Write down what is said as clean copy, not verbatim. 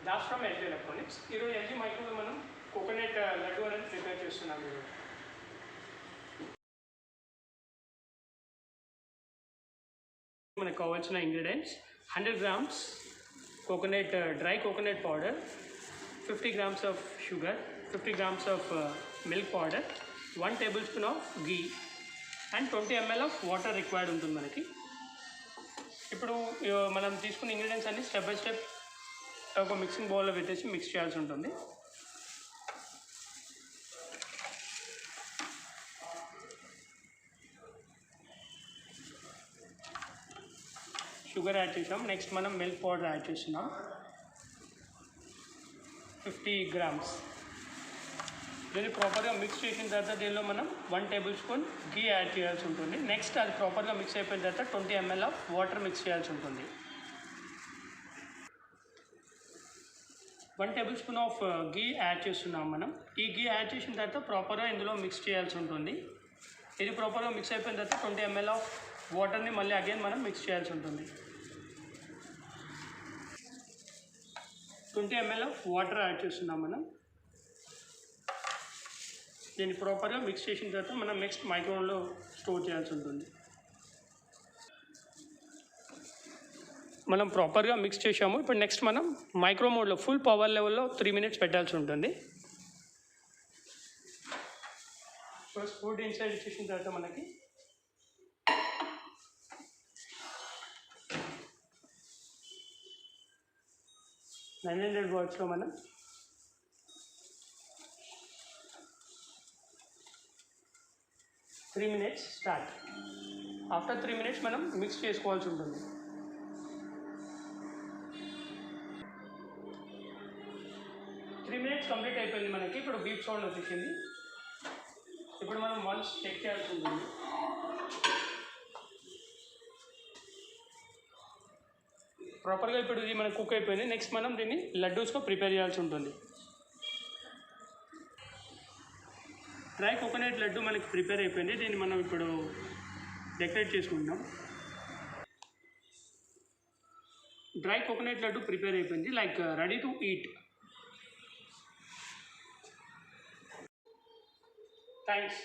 Das from LG electronics. ఈరోజు LG మైక్రోలో మనం coconut laddu అనేది ప్రిపేర్ చేస్తున్నాం. ఈరోజు మనకు కావాల్సిన ingredients 100 grams coconut dry coconut powder, 50 grams of sugar, 50 grams of milk powder, 1 tablespoon of ghee and 20 ml of water required ఉంటుంది మనకి. ఇప్పుడు మనం తీసుకున్న ఇంగ్రీడియంట్స్ అన్ని స్టెప్ బై స్టెప్ ఒక మిక్సింగ్ బౌల్లో పెట్టేసి మిక్స్ చేయాల్సి ఉంటుంది. షుగర్ యాడ్ చేసాం. నెక్స్ట్ మనం మిల్క్ పౌడర్ యాడ్ చేస్తున్నాం 50 grams. దీన్ని ప్రాపర్గా మిక్స్ చేసిన తర్వాత దీనిలో మనం 1 tablespoon గీ యాడ్ చేయాల్సి ఉంటుంది. నెక్స్ట్ అది ప్రాపర్గా మిక్స్ అయిపోయిన తర్వాత 20 ml ఆఫ్ వాటర్ మిక్స్ చేయాల్సి ఉంటుంది. 1 tablespoon ఆఫ్ గీ యాడ్ చేస్తున్నాం మనం. ఈ గీ యాడ్ చేసిన తర్వాత ప్రాపర్గా ఇందులో మిక్స్ చేయాల్సి ఉంటుంది. ఇది ప్రాపర్గా మిక్స్ అయిపోయిన తర్వాత 20 ml ఆఫ్ వాటర్ని మళ్ళీ అగైన్ మనం మిక్స్ చేయాల్సి ఉంటుంది. 20 ml ఆఫ్ వాటర్ యాడ్ చేస్తున్నాం మనం. దీన్ని ప్రాపర్గా మిక్స్ చేసిన తర్వాత మనం నెక్స్ట్ మైక్రోవేవ్లో స్టోర్ చేయాల్సి ఉంటుంది. మనం ప్రాపర్గా మిక్స్ చేసాము. ఇప్పుడు నెక్స్ట్ మనం మైక్రో మోడ్లో ఫుల్ పవర్ లెవెల్లో 3 minutes పెట్టాల్సి ఉంటుంది. ఫస్ట్ ఫుడ్ ఇన్సైడ్ చేసిన తర్వాత మనకి 900 wattsలో మనం 3 minutes స్టార్ట్. ఆఫ్టర్ 3 minutes మనం మిక్స్ చేసుకోవాల్సి ఉంటుంది. 3 minutes కంప్లీట్ అయిపోయింది మనకి. ఇప్పుడు బీప్ సౌండ్ వచ్చేసింది. ఇప్పుడు మనం వన్స్ చెక్ చేయాల్సి ఉంటుంది. ప్రాపర్గా ఇప్పుడు ఇది మనకు కుక్ అయిపోయింది. నెక్స్ట్ మనం దీన్ని లడ్డూస్గా ప్రిపేర్ చేయాల్సి ఉంటుంది. డ్రై కోకోనట్ లడ్డు మనకి ప్రిపేర్ అయిపోయింది. దీన్ని మనం ఇప్పుడు డెకరేట్ చేసుకుంటాం. డ్రై కోకోనట్ లడ్డు ప్రిపేర్ అయిపోయింది, like ready to eat. Thanks.